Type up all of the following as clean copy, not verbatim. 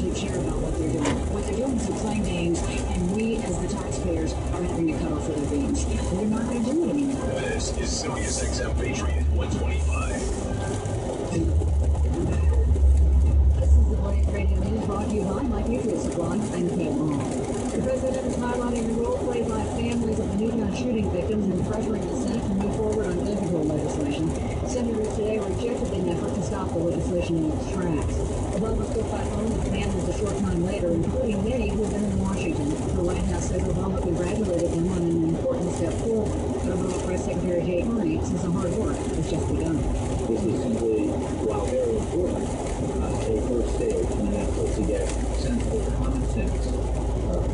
actually care about what they're doing. What they're doing is they're playing games, and we, as the taxpayers, are having to cut off their beans. They're not going to do it anymore. This is Sirius XM Patriot 125. This is the Blaze Radio News brought to you by My Patriot Supply. I'm Kate Long. The president is highlighting the role played by families of the Newtown shooting victims and pressuring the Senate to move forward on gun control legislation. Senators today rejected an effort to stop the legislation in its tracks. Obama spoke by phone with families a short time later, including many who have been in Washington. The White House said Obama congratulated them on an important step forward. Federal Press Secretary Jay Carney says the hard work has just begun. This is simply, while very important, a first stage in an effort to get sensible, common sense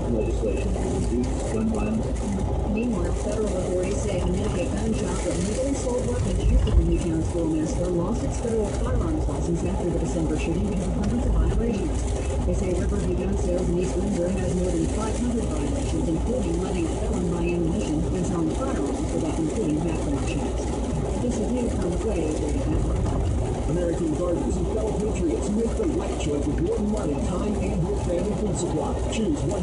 legislation to reduce gun violence. Meanwhile, federal authorities say Connecticut gun shop that legally sold weapons used in the Newtown school massacre lost its federal firearms license after the December shooting because of hundreds of violations. They say Riverview Gun Sales in East Windsor has more than 500 violations, including letting a felon buy ammunition and selling firearms without including background checks. This is news on the Blaze Radio Network. American gardeners and fellow patriots, make the right choice with your money, time, and your family food supply. Choose 100%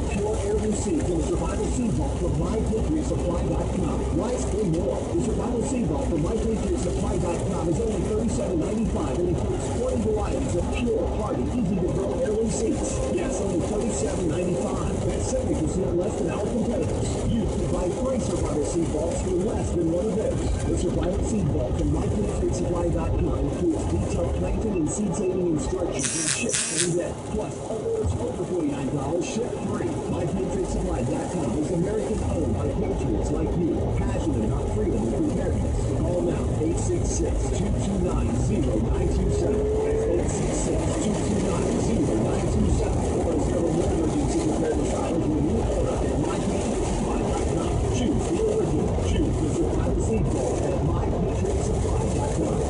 pure heirloom seeds in the Survival Seed Vault from MyPatriotSupply.com. Rice and more. The Survival Seed Vault from MyPatriotSupply.com is only $37.95 and includes 20 varieties of pure, hardy, easy-to-grow heirloom seeds. Yes, only $37.95. That's 70% less than our competitors. You can buy 3 Survival Seed Vaults for less than one of theirs. The Survival Seed Vault from MyPatriotSupply.com includes detailed planting and seed saving instructions and ship same day. Plus, all orders over $49 ship free. MyPatriotSupply.com is American owned by patriots like you, passionate about freedom and preparedness. Call now 866-229-0927. That's 866-229-0927. Or several more emergency preparedness hours when you order at MyPatriotSupply.com. Choose the original. Choose the Survival Seed Vault at MyPatriotSupply.com.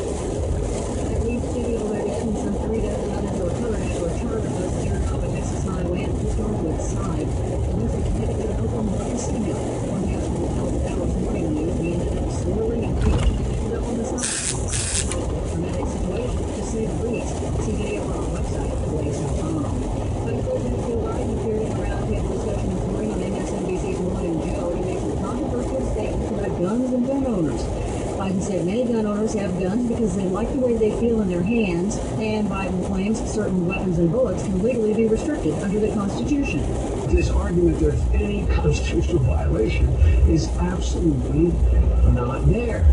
Studio elections and 3 dozen others were covered for a charge of those near off of Texas Highway and Historical side. The Norfolk, Connecticut, and Oklahoma signal. One house will tell the Dallas Morning News we ended up swirling and creaking up on the side. Dramatic situation, to say the least. See video on our website, blaze.com. But President Joe Biden appeared in a roundtable discussion this morning on MSNBC's Morning Joe to make some controversial statements about guns and gun owners. Biden said many gun owners have guns because they like the way they feel in their hands, and Biden claims certain weapons and bullets can legally be restricted under the Constitution. This argument there's any constitutional violation is absolutely not there.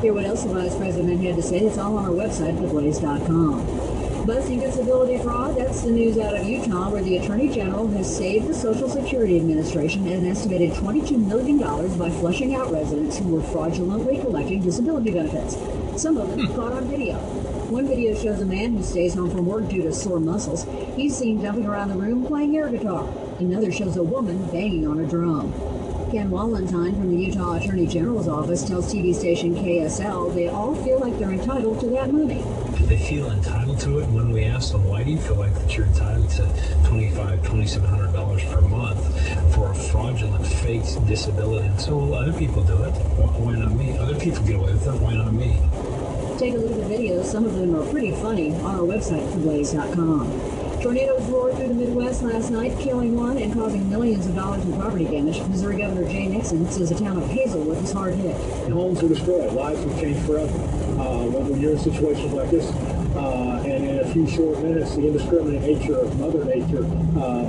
Hear what else the Vice President had to say. It's all on our website, theblaze.com. Busting disability fraud, that's the news out of Utah, where the Attorney General has saved the Social Security Administration an estimated $22 million by flushing out residents who were fraudulently collecting disability benefits. Some of them caught on video. One video shows a man who stays home from work due to sore muscles. He's seen jumping around the room playing air guitar. Another shows a woman banging on a drum. Ken Wallenstein from the Utah Attorney General's office tells TV station KSL they all feel like they're entitled to that money. They feel entitled to it. When we ask them, why do you feel like that you're entitled to $2,700 per month for a fraudulent fake disability? And so, well, other people do it. Why not me? Other people get away with it. Why not me? Take a look at the videos. Some of them are pretty funny on our website, theblaze.com. Tornadoes roared through the Midwest last night, killing one and causing millions of dollars in property damage. Missouri Governor Jay Nixon says the town of Hazelwood was hard hit. Homes were destroyed. Lives have changed forever. When you're in situations like this, and in a few short minutes, the indiscriminate nature of Mother Nature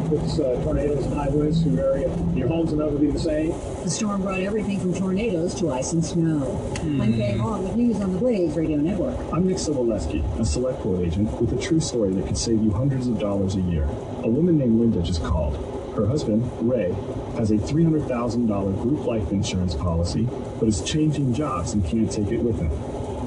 puts tornadoes and high winds through your area. Your homes will never be the same. The storm brought everything from tornadoes to ice and snow. I'm Kay Long with news on the Blaze Radio Network. I'm Nick Soboleski, a Select Quote agent with a true story that could save you hundreds of dollars a year. A woman named Linda just called. Her husband, Ray, has a $300,000 group life insurance policy, but is changing jobs and can't take it with him.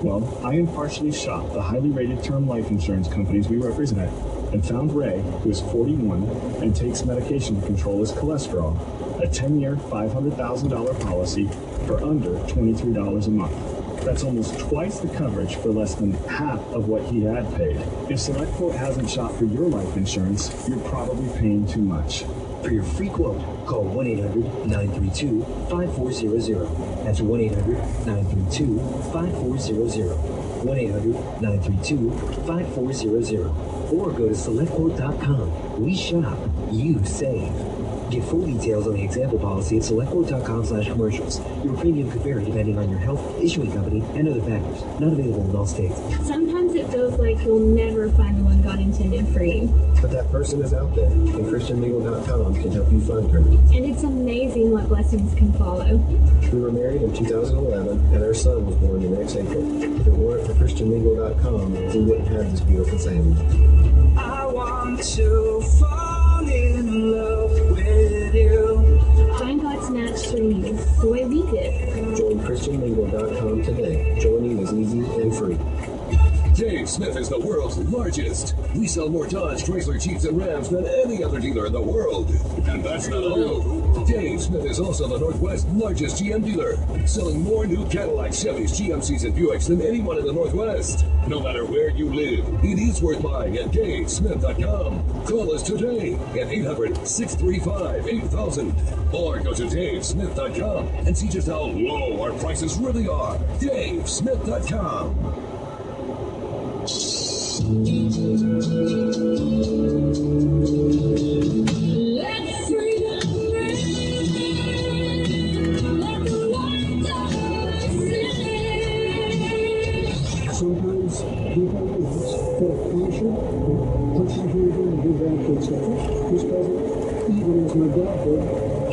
Well, I impartially shopped the highly rated term life insurance companies we represent and found Ray, who is 41 and takes medication to control his cholesterol, a 10-year, $500,000 policy for under $23 a month. That's almost twice the coverage for less than half of what he had paid. If SelectQuote hasn't shopped for your life insurance, you're probably paying too much. For your free quote, call 1-800-932-5400. That's 1-800-932-5400. 1-800-932-5400. Or go to SelectQuote.com. We shop, you save. Get full details on the example policy at SelectQuote.com/commercials. Your premium could vary depending on your health, issuing company, and other factors. Not available in all states. Sometimes it feels like you'll never find the one God intended for you. But that person is out there, and ChristianLegal.com can help you find her. And it's amazing what blessings can follow. We were married in 2011, and our son was born the next April. If it weren't for ChristianLegal.com, we wouldn't have this beautiful family. I want to fall in love with you. Find God snatched through you the way we did. Join ChristianLegal.com today. Joining is easy and free. Dave Smith is the world's largest. We sell more Dodge, Chrysler, Jeeps, and Rams than any other dealer in the world. And that's not all. Dave Smith is also the Northwest's largest GM dealer, selling more new Cadillacs, Chevys, GMCs, and Buicks than anyone in the Northwest. No matter where you live, it is worth buying at DaveSmith.com. Call us today at 800-635-8000 or go to DaveSmith.com and see just how low our prices really are. DaveSmith.com. Let freedom ring. Let the light of sin. Sometimes people full of passion, persevere and do bad things like this. This president, even as my dad did,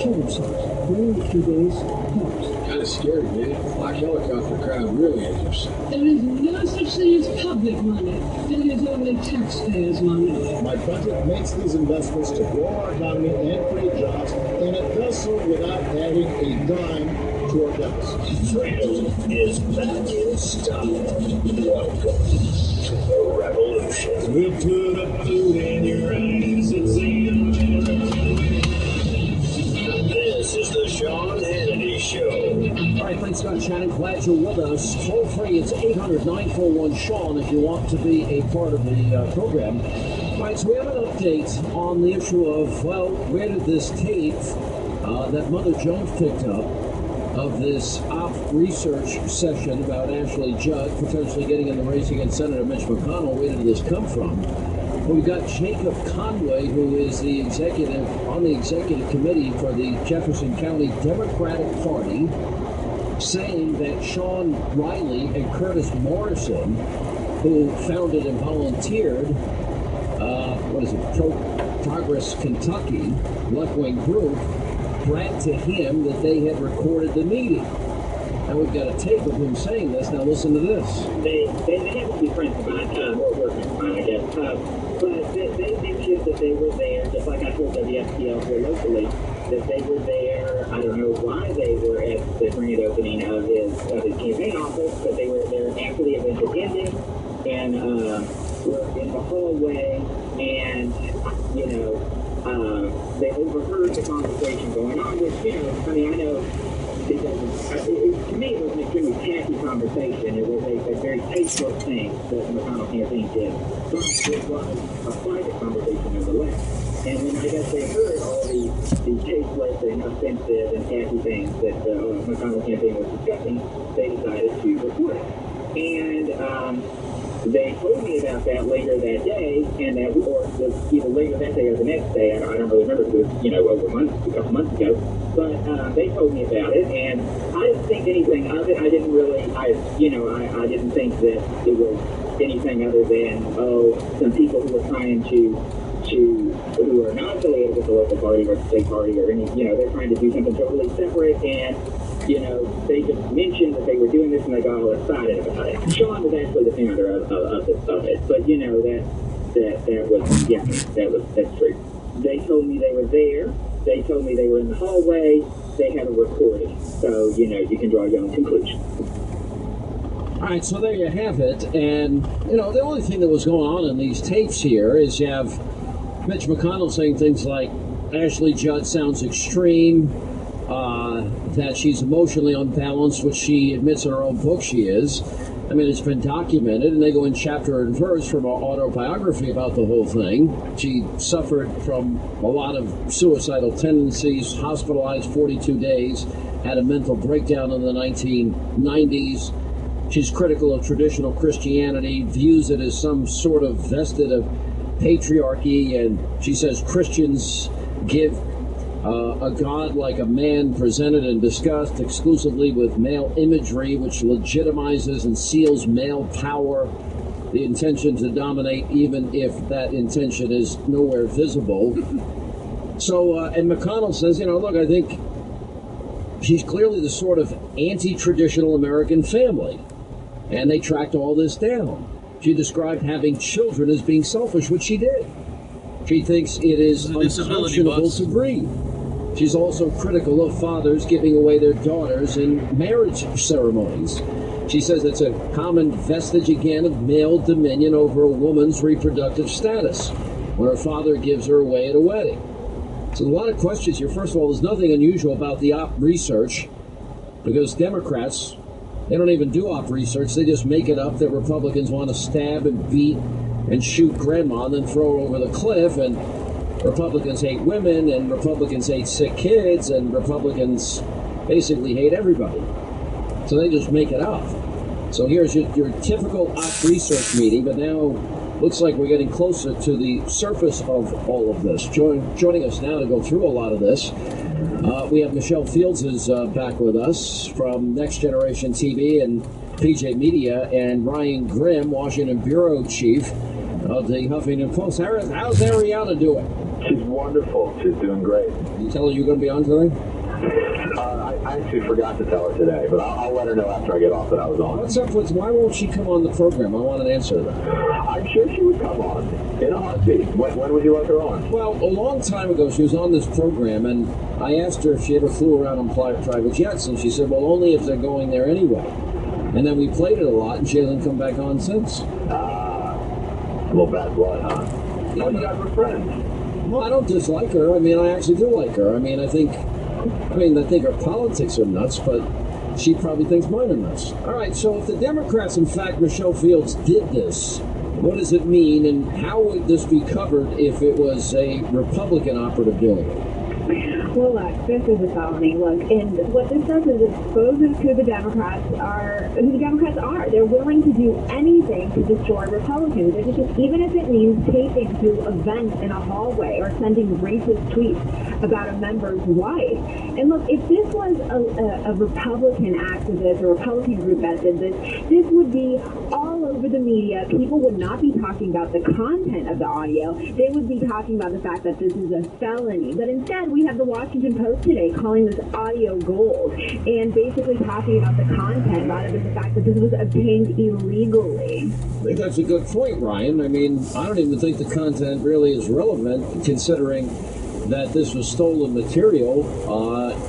killed himself. Waiting a few days helps. Kind of scary, man. Black helicopter crowd really interesting. There is no such thing as public money. It is only taxpayers' money. My budget makes these investments to grow our economy and create jobs, and it does so without adding a dime to our deficit. Freedom is back in stock. Welcome to the revolution. We'll put a boot in your eyes and see you. This is the Sean Hannity Show. All right, thanks, Scott Shannon. Glad you're with us. Toll free, it's 800-941-SEAN if you want to be a part of the program. All right, so we have an update on the issue of, well, where did this tape that Mother Jones picked up of this op research session about Ashley Judd potentially getting in the race against Senator Mitch McConnell, where did this come from? Well, we've got Jacob Conway, who is the executive on the executive committee for the Jefferson County Democratic Party, saying that Sean Riley and Curtis Morrison, who founded and volunteered, Progress Kentucky, left-wing group, bragged to him that they had recorded the meeting. Now we've got a tape of him saying this. Now listen to this. They have to be friends of mine, or working with mine, I guess. But they mentioned that they were there, just like I told WFPL here locally, that they were there. I don't know why they were at the grand opening of his campaign office, but they were there after the event had ended, and were in the hallway, and they overheard the conversation going on, which I know. To me, it was an extremely tacky conversation. It was a very tasteful thing that the McConnell campaign did. But it was a private conversation nonetheless. And when I guess they heard all the tasteless and offensive and tacky things that the McConnell campaign was discussing, they decided to report it. And they told me about that later that day, and that, or either later that day or the next day. I don't really remember, because it was over a couple months ago. But they told me about it, and I didn't think anything of it. I didn't really, I didn't think that it was anything other than, some people who were trying who are not affiliated with the local party or the state party or any, they're trying to do something totally separate, and, they just mentioned that they were doing this and they got all excited about it. Sean was actually the founder of it, but, that's true. They told me they were there. They told me they were in the hallway. They have a recording. So, you can draw your own conclusion. All right, so there you have it. And, the only thing that was going on in these tapes here is you have Mitch McConnell saying things like, Ashley Judd sounds extreme, that she's emotionally unbalanced, which she admits in her own book she is. I mean, it's been documented, and they go in chapter and verse from her autobiography about the whole thing. She suffered from a lot of suicidal tendencies, hospitalized 42 days, had a mental breakdown in the 1990s, She's critical of traditional Christianity, views it as some sort of vested of patriarchy, and she says Christians give a God like a man presented and discussed exclusively with male imagery, which legitimizes and seals male power, the intention to dominate, even if that intention is nowhere visible. So, and McConnell says, look, I think she's clearly the sort of anti-traditional American family. And they tracked all this down. She described having children as being selfish, which she did. She thinks it is unconscionable to breed. She's also critical of fathers giving away their daughters in marriage ceremonies. She says it's a common vestige, again, of male dominion over a woman's reproductive status, when her father gives her away at a wedding. So a lot of questions here. First of all, there's nothing unusual about the op research, because Democrats, they don't even do op research. They just make it up that Republicans want to stab and beat and shoot grandma and then throw her over the cliff, and Republicans hate women, and Republicans hate sick kids, and Republicans basically hate everybody. So they just make it up. So here's your typical op research meeting, but now looks like we're getting closer to the surface of all of this. Joining us now to go through a lot of this, we have Michelle Fields is back with us from Next Generation TV and PJ Media, and Ryan Grimm, Washington Bureau Chief of the Huffington Post. How's Ariana doing? She's wonderful. She's doing great. You tell her you're going to be on today? I actually forgot to tell her today, but I'll let her know after I get off that I was on. What's up with, why won't she come on the program? I want an answer to that. I'm sure she would come on in a heartbeat. When would you like her on? Well, a long time ago, she was on this program, and I asked her if she ever flew around on private jets, and she said, well, only if they're going there anyway. And then we played it a lot, and she hasn't come back on since. A little bad blood, huh? Yeah, you guys were friends. Well, I don't dislike her. I mean, I actually do like her. I think her politics are nuts, but she probably thinks mine are nuts. All right, so if the Democrats, in fact, Michelle Fields, did this, what does it mean, and how would this be covered if it was a Republican operative doing it? Well, look, this is a felony. Look, and what this does is exposes who the Democrats are. They're willing to do anything to destroy Republicans. Even if it means taping to events in a hallway or sending racist tweets about a member's wife. And look, if this was a Republican activist, a Republican group that did this, this would be all over the media. People would not be talking about the content of the audio. They would be talking about the fact that this is a felony. But instead, we have the Washington Post today calling this audio gold and basically talking about the content rather than the fact that this was obtained illegally. I think that's a good point, Ryan. I mean, I don't even think the content really is relevant, considering that this was stolen material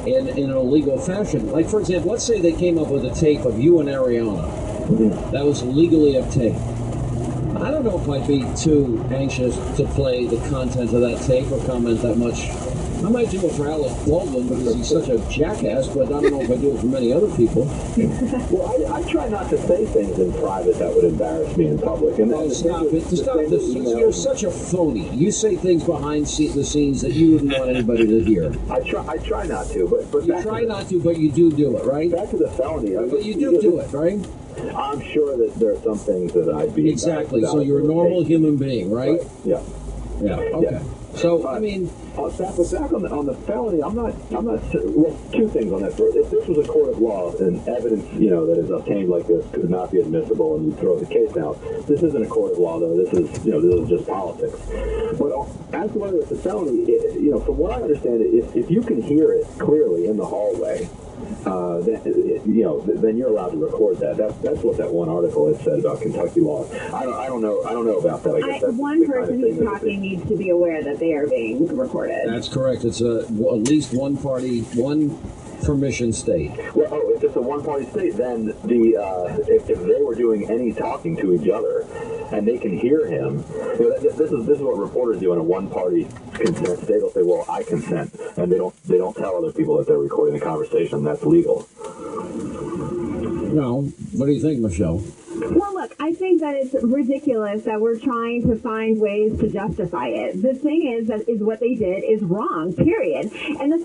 in an illegal fashion. Like, for example, let's say they came up with a tape of you and Ariana that was legally obtained. I don't know if I'd be too anxious to play the content of that tape or comment that much. I might do it for Alec Baldwin because he's such a jackass, but I don't know if I do it for many other people. Well, I try not to say things in private that would embarrass me in public. And stop it. Stop this. You're such a phony. You say things behind the scenes that you wouldn't want anybody to hear. I try not to, but you try not to, but you do it, right? Back to the felony. But you do it, right? I'm sure that there are some things that I'd be exactly. So you're a normal human being, right? Yeah. Yeah. Okay. Yeah. So I mean, back on the felony, I'm not. Well, two things on that. First, if this was a court of law and evidence, that is obtained like this could not be admissible, and you throw the case out. This isn't a court of law, though. This is, this is just politics. But as to whether it's a felony, from what I understand, if you can hear it clearly in the hallway, then you're allowed to record that. That's what that one article had said about Kentucky law. I don't know about that. I guess that's one person who's talking needs to be aware that they are being recorded. That's correct. It's at least one party, one permission state. Well, if it's a one-party state, then if they were doing any talking to each other and they can hear him, this is what reporters do in a one-party consent state. They'll say, "Well, I consent," and they don't tell other people that they're recording the conversation. That's legal. No, what do you think, Michelle? Well, look, I think that it's ridiculous that we're trying to find ways to justify it. The thing is what they did is wrong, period. And the fact